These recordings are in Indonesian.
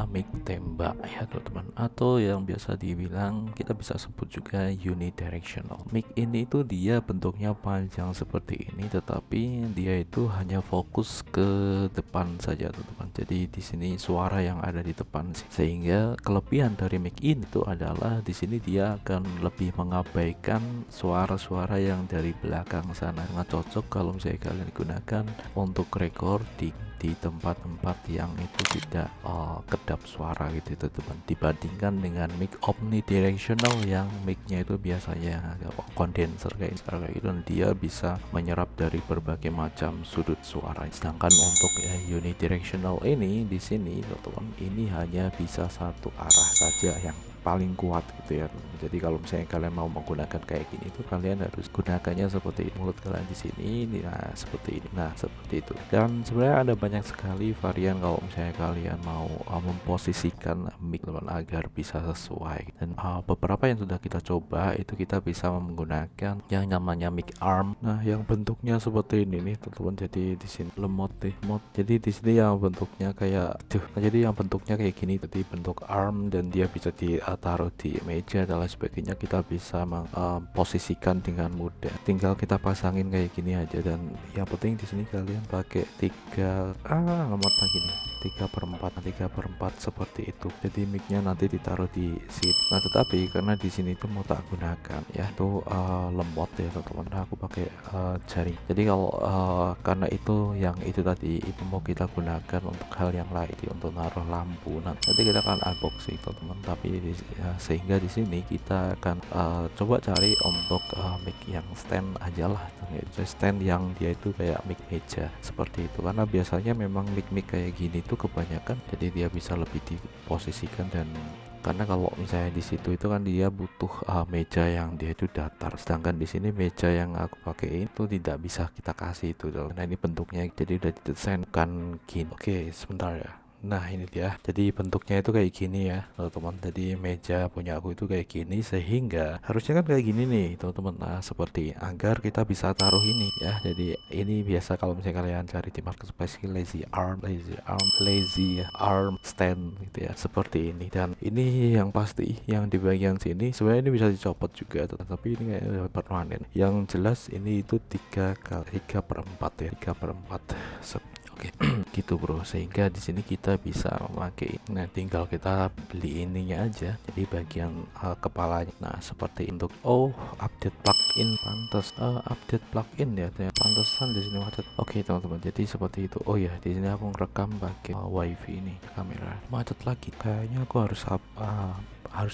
adalah mic tembak ya teman-teman, atau yang biasa dibilang kita bisa sebut juga unidirectional. Mic ini itu dia bentuknya panjang seperti ini, tetapi dia itu hanya fokus ke depan saja teman-teman. Jadi di sini suara yang ada di depan sih. Sehingga kelebihan dari mic ini itu adalah di sini dia akan lebih mengabaikan suara-suara yang dari belakang sana. Sangat cocok kalau misalnya kalian gunakan untuk recording di tempat-tempat yang itu tidak kedap suara gitu teman, dibandingkan dengan mic omnidirectional yang micnya itu biasanya kondenser kayak gitu, dan dia bisa menyerap dari berbagai macam sudut suara. Sedangkan untuk unidirectional ini di sini teman, ini hanya bisa satu arah saja yang paling kuat gitu ya. Jadi kalau misalnya kalian mau menggunakan kayak gini itu kalian harus gunakannya seperti mulut kalian di sini, nah seperti ini, nah seperti itu. Dan sebenarnya ada banyak sekali varian kalau misalnya kalian mau memposisikan mic teman agar bisa sesuai. Dan beberapa yang sudah kita coba itu kita bisa menggunakan yang namanya mic arm. Nah yang bentuknya seperti ini nih teman-teman. Jadi di sini lemot deh, mod. Jadi di sini yang bentuknya kayak jadi yang bentuknya kayak gini, jadi bentuk arm, dan dia bisa ditaruh di meja dan lain sebagainya. Kita bisa posisikan dengan mudah, tinggal kita pasangin kayak gini aja. Dan yang penting di sini kalian pakai 3/4 begini, 3/4 seperti itu. Jadi micnya nanti ditaruh di sini. Nah tetapi karena di sini itu mau tak gunakan ya itu lemot ya teman-teman, aku pakai jari. Jadi kalau karena itu yang itu tadi itu mau kita gunakan untuk hal yang lain, untuk naruh lampu. Nanti kita akan unboxing teman-teman. Tapi sehingga di sini kita akan coba cari untuk mic yang stand aja lah, yaitu stand yang dia itu kayak mic meja seperti itu. Karena biasanya memang mic kayak gini tuh kebanyakan, jadi dia bisa lebih diposisikan. Dan karena kalau misalnya di situ itu kan dia butuh meja yang dia itu datar, sedangkan di sini meja yang aku pakai itu tidak bisa kita kasih itu. Nah ini bentuknya jadi udah didesain kan gini. Oke sebentar ya. Nah ini dia, jadi bentuknya itu kayak gini ya teman-teman. Jadi meja punya aku itu kayak gini, sehingga harusnya kan kayak gini nih teman-teman. Nah seperti agar kita bisa taruh ini ya. Jadi ini biasa kalau misalnya kalian cari di marketplace, lazy arm stand gitu ya, seperti ini. Dan ini yang pasti yang di bagian sini sebenarnya ini bisa dicopot juga, tetapi ini kayak permanen. Yang jelas ini itu 3/4 ya, 3/4 Oke, gitu bro. Sehingga di sini kita bisa memakai. Nah, tinggal kita beli ininya aja. Jadi bagian kepalanya. Nah, seperti untuk update plugin pantas. Update plugin ya. Pantesan di sini macet. Oke, teman-teman. Jadi seperti itu. Oh ya, di sini aku ngerekam pakai wifi ini kamera. Macet lagi. Kayaknya aku harus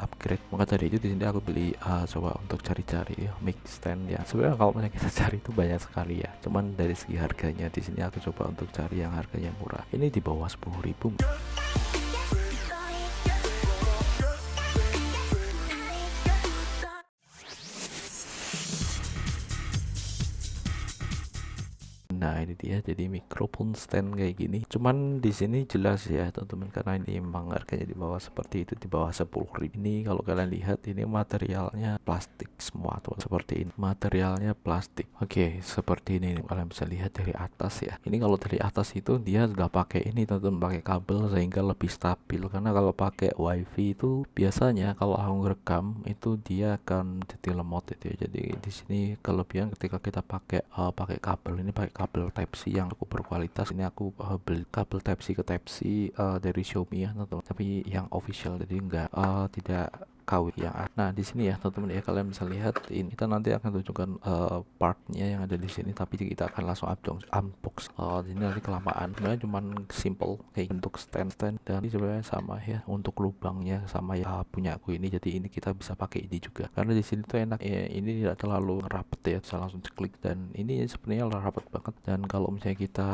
upgrade. Maka tadi itu di sini aku beli coba untuk cari-cari mic stand ya. Sebenarnya kalau misalnya kita cari itu banyak sekali ya. Cuman dari segi harganya di sini aku coba untuk cari yang harganya murah. Ini di bawah 10.000. Nah ini dia, jadi mikrofon stand kayak gini. Cuman di sini jelas ya teman-teman, karena ini memang harganya di bawah seperti itu, di bawah 10.000. Ini kalau kalian lihat ini materialnya plastik semua tuh, seperti ini materialnya plastik. Oke seperti ini kalian bisa lihat dari atas ya. Ini kalau dari atas itu dia sudah pakai ini teman-teman, pakai kabel sehingga lebih stabil. Karena kalau pakai wifi itu biasanya kalau aku rekam itu dia akan jadi lemot itu ya. Jadi di sini kelebihan ketika kita pakai kabel ini, pakai kabel Type-C yang cukup berkualitas. Ini aku beli kabel Type-C ke Type-C dari Xiaomi ya teman-teman, tapi yang official, jadi enggak tidak KW yang. Nah di sini ya teman-teman ya, kalian bisa lihat ini. Kita nanti akan tunjukkan partnya yang ada di sini, tapi kita akan langsung unbox. Ini nanti kelamaan. Sebenarnya cuman simple kayak bentuk stand, dan ini sebenarnya sama ya untuk lubangnya sama ya punya aku ini. Jadi ini kita bisa pakai ini juga, karena di sini tuh enak ya, ini tidak terlalu rapet ya, bisa langsung klik. Dan ini sebenarnya rapet banget. Dan kalau misalnya kita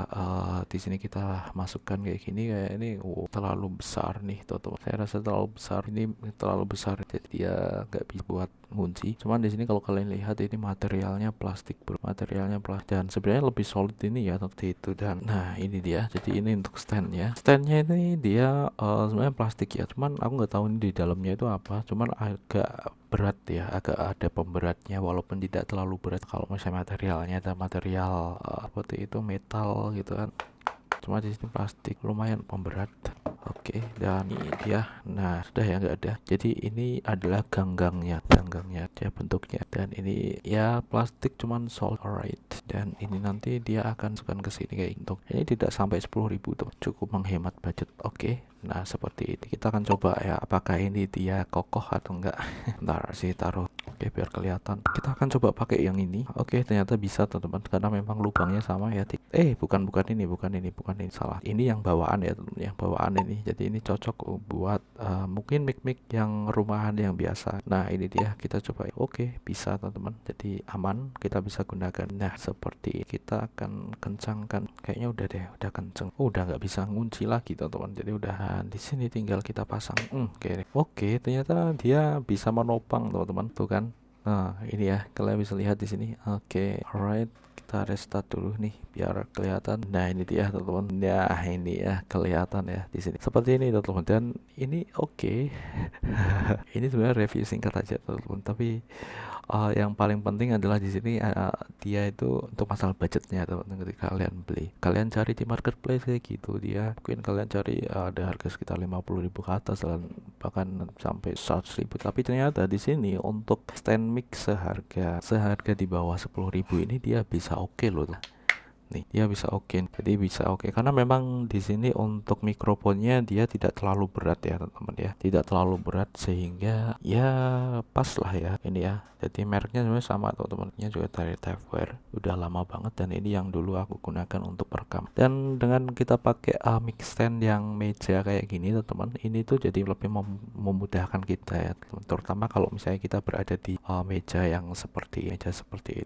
di sini kita masukkan kayak gini, kayak ini terlalu besar nih teman-teman. Saya rasa terlalu besar, ini terlalu besar, jadi dia nggak bisa buat ngunci. Cuman di sini kalau kalian lihat ini materialnya plastik bro, materialnya plastik, dan sebenarnya lebih solid ini ya seperti itu. Dan nah ini dia, jadi ini untuk standnya ini dia sebenarnya plastik ya, cuman aku nggak tahu ini di dalamnya itu apa. Cuman agak berat ya, agak ada pemberatnya, walaupun tidak terlalu berat. Kalau misalnya materialnya ada material seperti itu metal gitu kan, cuma di sini plastik, lumayan pemberat. Oke, dan ini dia. Nah, sudah ya, nggak ada. Jadi ini adalah ganggangnya, dia bentuknya. Dan ini ya plastik cuman solid, alright. Dan ini nanti dia akan masukkan ke sini kayak gitu. Ini tidak sampai 10.000 tuh, cukup menghemat budget. Oke, nah seperti itu. Kita akan coba ya, apakah ini dia kokoh atau enggak. Ntar sih taruh. Oke, biar kelihatan. Kita akan coba pakai yang ini. Oke, ternyata bisa teman-teman, karena memang lubangnya sama ya. Bukan ini, salah. Ini yang bawaan ya, teman, yang bawaan ini. Jadi ini cocok buat mungkin mic yang rumahan yang biasa. Nah, ini dia, kita coba. Oke, bisa teman-teman. Jadi aman, kita bisa gunakan. Nah, seperti kita akan kencangkan. Kayaknya udah deh, udah kenceng. Udah nggak bisa ngunci lagi teman-teman. Jadi udah di sini tinggal kita pasang. Oke, ternyata dia bisa menopang teman-teman. Tuh kan. Nah, ini ya, kalian bisa lihat di sini. Oke, alright. Kita restart dulu nih biar kelihatan. Nah, ini dia teman-teman. Nah, ini ya kelihatan ya di sini. Seperti ini teman-teman. Dan ini oke. Ini sebenarnya review singkat aja teman-teman. Tapi yang paling penting adalah di sini dia itu untuk masalah budgetnya teman-teman. Ketika kalian beli, kalian cari di marketplace kayak gitu, dia mungkin kalian cari ada harga sekitar 50.000 ke atas dan bahkan sampai 100.000. Tapi ternyata di sini untuk stand mic seharga di bawah 10.000 ini dia bisa oke loh. Nih, dia bisa oke. Jadi bisa oke karena memang di sini untuk mikrofonnya dia tidak terlalu berat ya teman-teman ya. Tidak terlalu berat sehingga ya pas lah ya ini ya. Jadi mereknya sebenarnya sama teman-temannya juga dari Tavware. Udah lama banget dan ini yang dulu aku gunakan untuk perekam. Dan dengan kita pakai mic stand yang meja kayak gini teman-teman, ini tuh jadi lebih memudahkan kita ya, terutama kalau misalnya kita berada di meja seperti ini.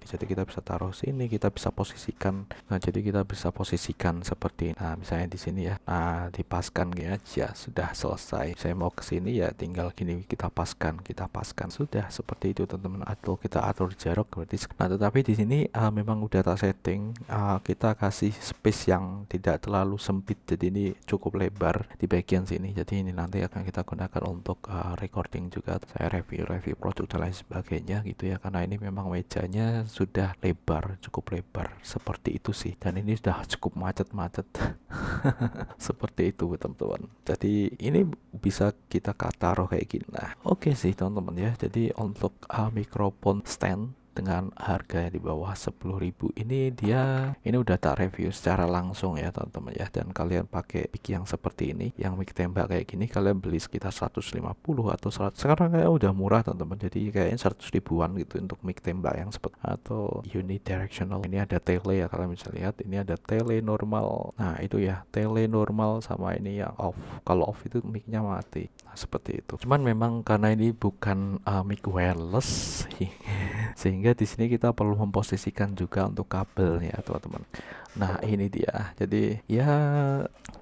Jadi kita bisa taruh sini, kita bisa posisikan. Nah, jadi kita bisa posisikan seperti, nah misalnya di sini ya, nah dipaskan gini aja, sudah selesai. Saya mau ke sini ya, tinggal gini kita paskan, sudah seperti itu teman-teman. Atau kita atur jarak berarti. Nah, tetapi di sini memang udah tak setting, kita kasih space yang tidak terlalu sempit, jadi ini cukup lebar di bagian sini. Jadi ini nanti akan kita gunakan untuk recording juga. Saya review produk dan lain sebagainya gitu ya, karena ini memang mejanya sudah lebar, cukup lebar seperti itu sih. Dan ini sudah cukup macet seperti itu teman-teman. Jadi ini bisa kita taruh kayak gini. Nah, oke sih teman-teman ya. Jadi untuk mikrofon stand dengan harga di bawah 10.000 ini udah tak review secara langsung ya teman-teman ya. Dan kalian pakai mic yang seperti ini, yang mic tembak kayak gini, kalian beli sekitar 150 atau 100. Sekarang kayak udah murah teman-teman, jadi kayaknya 100 ribuan gitu untuk mic tembak yang seperti atau unidirectional. Ini ada tele ya, kalian bisa lihat ini ada tele normal. Nah, itu ya tele normal sama ini yang off. Kalau off itu micnya mati. Nah, seperti itu. Cuman memang karena ini bukan mic wireless sehingga di sini kita perlu memposisikan juga untuk kabelnya teman-teman. Nah, ini dia. Jadi ya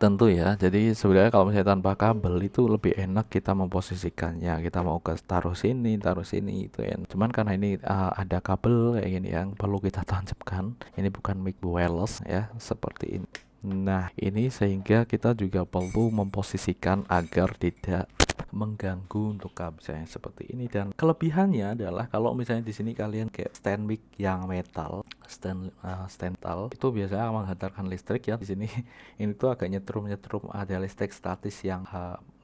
tentu ya. Jadi sebenarnya kalau misalnya tanpa kabel itu lebih enak kita memposisikannya. Kita mau taruh sini itu ya. Cuman karena ini ada kabel kayak gini yang perlu kita tancapkan. Ini bukan mic wireless ya, seperti ini. Nah, ini sehingga kita juga perlu memposisikan agar tidak mengganggu untuk kabel seperti ini. Dan kelebihannya adalah kalau misalnya di sini kalian kayak stand mic yang metal, stand metal itu biasanya menghantarkan listrik ya. Di sini ini tuh agak nyetrum ada listrik statis yang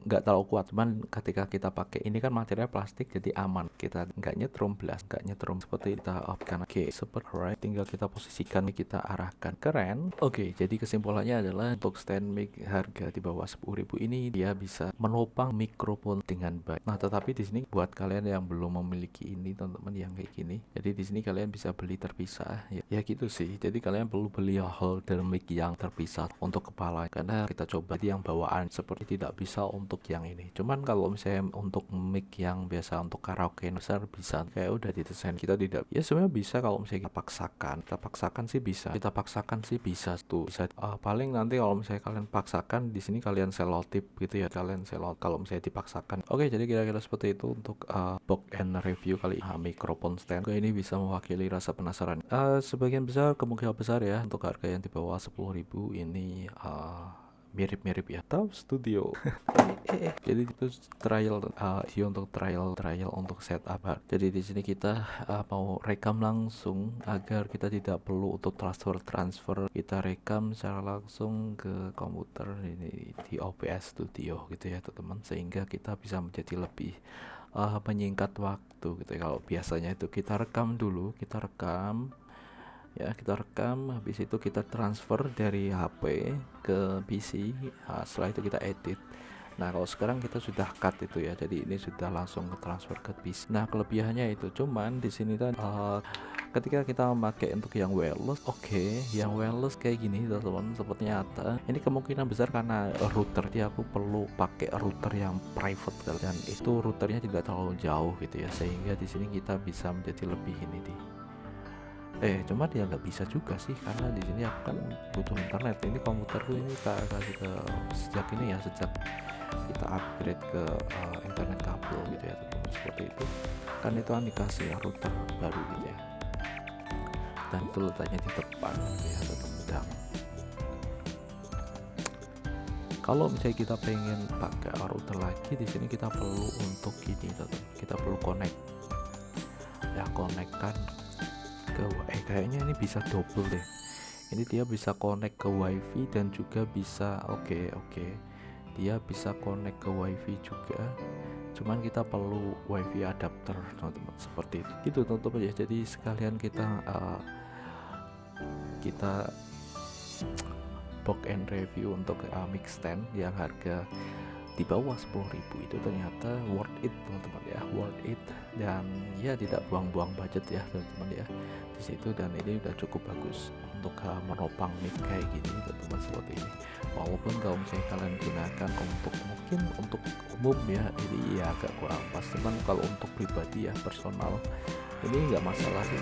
nggak terlalu kuat. Cuman ketika kita pakai ini kan material plastik, jadi aman, kita nggak nyetrum seperti kita opkan. Seperti right, tinggal kita posisikan, kita arahkan, keren. Jadi kesimpulannya adalah untuk stand mic harga di bawah 10.000 ini dia bisa menopang mikrofon dengan baik. Nah, tetapi di sini buat kalian yang belum memiliki ini teman-teman yang kayak gini, jadi di sini kalian bisa beli terpisah ya gitu sih. Jadi kalian perlu beli holder mic yang terpisah untuk kepala, karena kita coba di yang bawaan seperti tidak bisa untuk yang ini. Cuman kalau misalnya untuk mic yang biasa untuk karaoke besar bisa, kayak udah didesain, kita tidak ya sebenarnya bisa kalau misalnya kita paksakan sih bisa tuh bisa. Paling nanti kalau misalnya kalian paksakan di sini kalian selotip gitu ya, kalian selot kalau misalnya dipaksakan. Jadi kira-kira seperti itu untuk box and review kali mikrofon stand. Ini bisa mewakili rasa penasaran. Sebagian besar kemungkinan besar ya untuk harga yang di bawah 10.000 ini mirip-mirip ya tahu studio. Jadi itu trial video untuk trial untuk setup. Jadi di sini kita mau rekam langsung agar kita tidak perlu untuk transfer, kita rekam secara langsung ke komputer ini di OBS Studio gitu ya teman-teman, sehingga kita bisa menjadi lebih menyingkat waktu gitu ya. Kalau biasanya itu kita rekam dulu, kita rekam, habis itu kita transfer dari HP ke PC. Setelah itu kita edit. Nah kalau sekarang kita sudah cut itu ya, jadi ini sudah langsung ke transfer ke PC. Nah kelebihannya itu cuman di sini kan ketika kita memakai untuk yang wireless, yang wireless kayak gini teman-teman, seperti nyata ini kemungkinan besar karena router, dia aku perlu pakai router yang private dan itu routernya tidak terlalu jauh gitu ya, sehingga di sini kita bisa menjadi lebih ini cuma dia nggak bisa juga sih, karena di sini aku kan butuh internet. Ini komputerku ini kita kasih ke sejak kita upgrade ke internet kabel gitu ya teman-teman, seperti itu kan, itu kan dikasih router baru gitu ya, dan itu letaknya di depan gitu ya teman-teman. Kalau misalnya kita pengen pakai router lagi, di sini kita perlu untuk ini teman-teman, kita perlu connect kan ke kayaknya ini bisa double deh, ini dia bisa connect ke wifi dan juga bisa dia bisa connect ke wifi juga, cuman kita perlu wifi adapter teman-teman, seperti itu gitu teman-teman ya. Jadi sekalian kita box and review untuk mic stand yang harga di bawah 10.000 itu ternyata worth it teman-teman ya, worth it, dan ya tidak buang-buang budget ya teman-teman ya di situ. Dan ini udah cukup bagus untuk menopang mic kayak gini teman-teman, seperti ini. Walaupun kalau misalnya kalian gunakan mungkin untuk umum ya, ini ya agak kurang pas, teman kalau untuk pribadi ya personal ini nggak masalah sih.